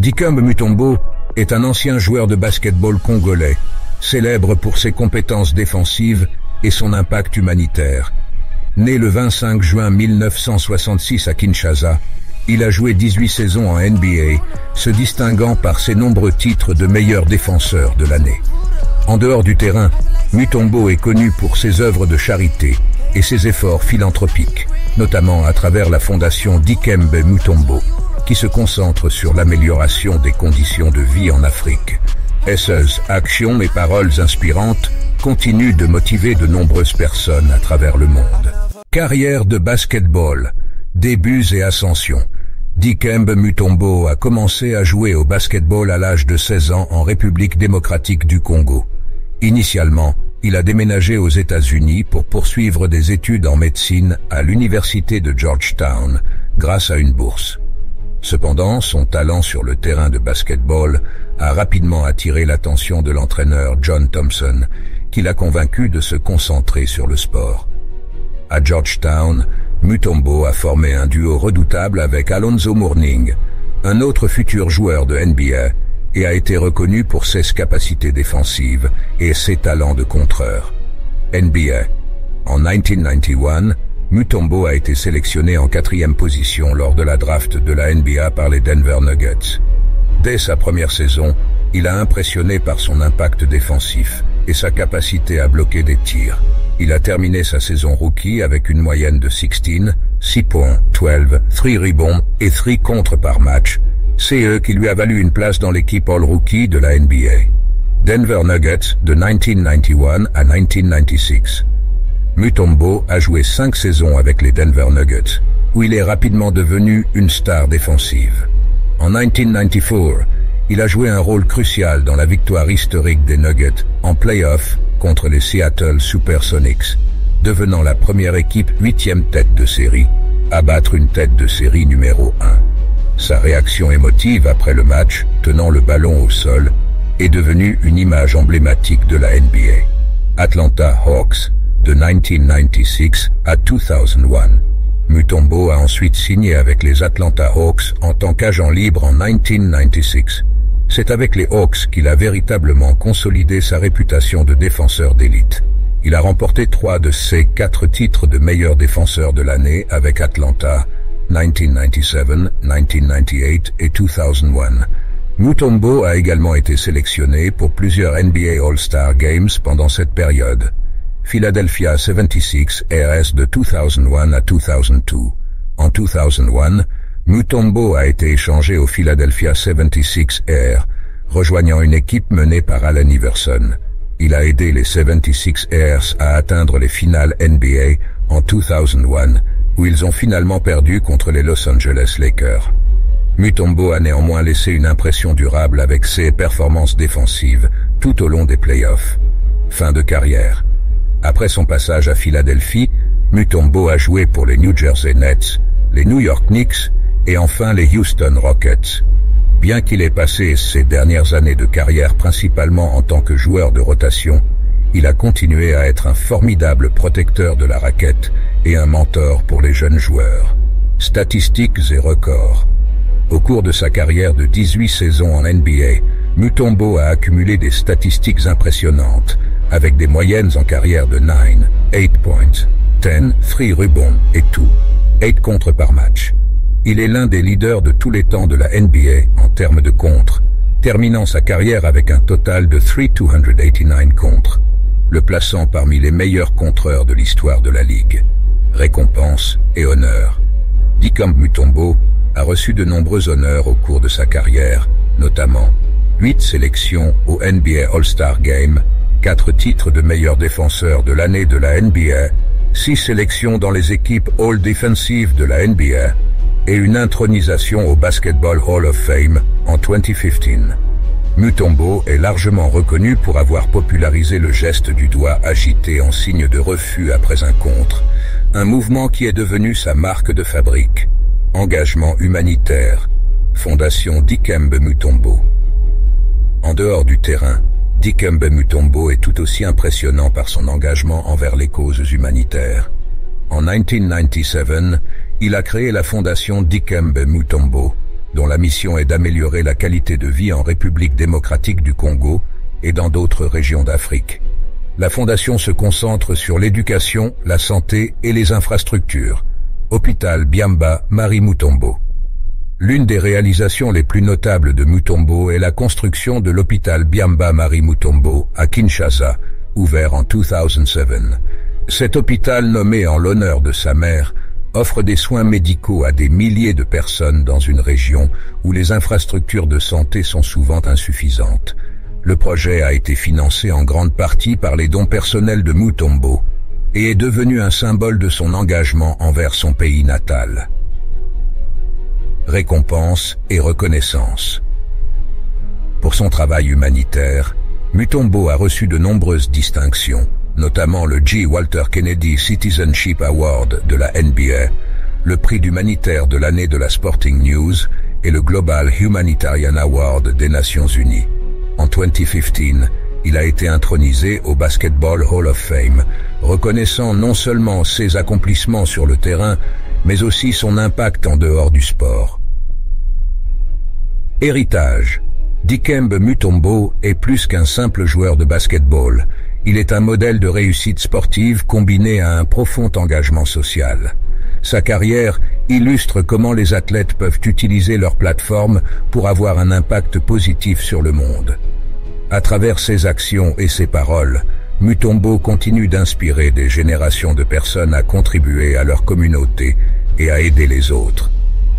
Dikembe Mutombo est un ancien joueur de basket-ball congolais, célèbre pour ses compétences défensives et son impact humanitaire. Né le 25 juin 1966 à Kinshasa, il a joué 18 saisons en NBA, se distinguant par ses nombreux titres de meilleur défenseur de l'année. En dehors du terrain, Mutombo est connu pour ses œuvres de charité et ses efforts philanthropiques, notamment à travers la fondation Dikembe Mutombo, qui se concentre sur l'amélioration des conditions de vie en Afrique. Ses actions et paroles inspirantes continuent de motiver de nombreuses personnes à travers le monde. Carrière de basketball, débuts et ascension. Dikembe Mutombo a commencé à jouer au basketball à l'âge de 16 ans en République démocratique du Congo. Initialement, il a déménagé aux États-Unis pour poursuivre des études en médecine à l'université de Georgetown, grâce à une bourse. Cependant, son talent sur le terrain de basketball a rapidement attiré l'attention de l'entraîneur John Thompson, qui l'a convaincu de se concentrer sur le sport. À Georgetown, Mutombo a formé un duo redoutable avec Alonzo Mourning, un autre futur joueur de NBA, et a été reconnu pour ses capacités défensives et ses talents de contreur. NBA. En 1991, Mutombo a été sélectionné en 4e position lors de la draft de la NBA par les Denver Nuggets. Dès sa première saison, il a impressionné par son impact défensif et sa capacité à bloquer des tirs. Il a terminé sa saison rookie avec une moyenne de 16, 6 points, 12, 3 rebonds et 3 contres par match, CE qui lui a valu une place dans l'équipe All-Rookie de la NBA. Denver Nuggets de 1991 à 1996. Mutombo a joué 5 saisons avec les Denver Nuggets, où il est rapidement devenu une star défensive. En 1994, il a joué un rôle crucial dans la victoire historique des Nuggets en play-off contre les Seattle Supersonics, devenant la première équipe 8e tête de série à battre une tête de série numéro 1. Sa réaction émotive après le match, tenant le ballon au sol, est devenue une image emblématique de la NBA. Atlanta Hawks, de 1996 à 2001. Mutombo a ensuite signé avec les Atlanta Hawks en tant qu'agent libre en 1996. C'est avec les Hawks qu'il a véritablement consolidé sa réputation de défenseur d'élite. Il a remporté 3 de ses 4 titres de meilleur défenseur de l'année avec Atlanta, 1997, 1998 et 2001. Mutombo a également été sélectionné pour plusieurs NBA All-Star Games pendant cette période. Philadelphia 76ers de 2001 à 2002. En 2001, Mutombo a été échangé au Philadelphia 76ers, rejoignant une équipe menée par Allen Iverson. Il a aidé les 76ers à atteindre les finales NBA en 2001, où ils ont finalement perdu contre les Los Angeles Lakers. Mutombo a néanmoins laissé une impression durable avec ses performances défensives tout au long des playoffs. Fin de carrière. Après son passage à Philadelphie, Mutombo a joué pour les New Jersey Nets, les New York Knicks et enfin les Houston Rockets. Bien qu'il ait passé ses dernières années de carrière principalement en tant que joueur de rotation, il a continué à être un formidable protecteur de la raquette et un mentor pour les jeunes joueurs. Statistiques et records. Au cours de sa carrière de 18 saisons en NBA, Mutombo a accumulé des statistiques impressionnantes, avec des moyennes en carrière de 9, 8 points, 10, 3 rebonds et 2, 8 contres par match. Il est l'un des leaders de tous les temps de la NBA en termes de contres, terminant sa carrière avec un total de 389 contres, le plaçant parmi les meilleurs contreurs de l'histoire de la Ligue. Récompenses et honneurs. Dikembe Mutombo a reçu de nombreux honneurs au cours de sa carrière, notamment 8 sélections au NBA All-Star Game, 4 titres de meilleur défenseur de l'année de la NBA, 6 sélections dans les équipes All-Defensive de la NBA et une intronisation au Basketball Hall of Fame en 2015. Mutombo est largement reconnu pour avoir popularisé le geste du doigt agité en signe de refus après un contre, un mouvement qui est devenu sa marque de fabrique. Engagement humanitaire. Fondation Dikembe Mutombo. En dehors du terrain, Dikembe Mutombo est tout aussi impressionnant par son engagement envers les causes humanitaires. En 1997, il a créé la fondation Dikembe Mutombo, dont la mission est d'améliorer la qualité de vie en République démocratique du Congo et dans d'autres régions d'Afrique. La fondation se concentre sur l'éducation, la santé et les infrastructures. Hôpital Byamba Marie Mutombo. L'une des réalisations les plus notables de Mutombo est la construction de l'hôpital Byamba Marie Mutombo à Kinshasa, ouvert en 2007. Cet hôpital, nommé en l'honneur de sa mère, offre des soins médicaux à des milliers de personnes dans une région où les infrastructures de santé sont souvent insuffisantes. Le projet a été financé en grande partie par les dons personnels de Mutombo et est devenu un symbole de son engagement envers son pays natal. Récompense et reconnaissance. Pour son travail humanitaire, Mutombo a reçu de nombreuses distinctions, notamment le G. Walter Kennedy Citizenship Award de la NBA, le prix d'humanitaire de l'année de la Sporting News et le Global Humanitarian Award des Nations Unies. En 2015, il a été intronisé au Basketball Hall of Fame, reconnaissant non seulement ses accomplissements sur le terrain, mais aussi son impact en dehors du sport. Héritage. Dikembe Mutombo est plus qu'un simple joueur de basketball. Il est un modèle de réussite sportive combiné à un profond engagement social. Sa carrière illustre comment les athlètes peuvent utiliser leur plateforme pour avoir un impact positif sur le monde. À travers ses actions et ses paroles, Mutombo continue d'inspirer des générations de personnes à contribuer à leur communauté et à aider les autres.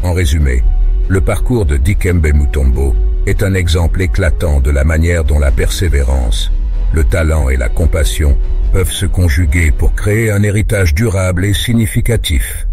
En résumé, le parcours de Dikembe Mutombo est un exemple éclatant de la manière dont la persévérance, le talent et la compassion peuvent se conjuguer pour créer un héritage durable et significatif.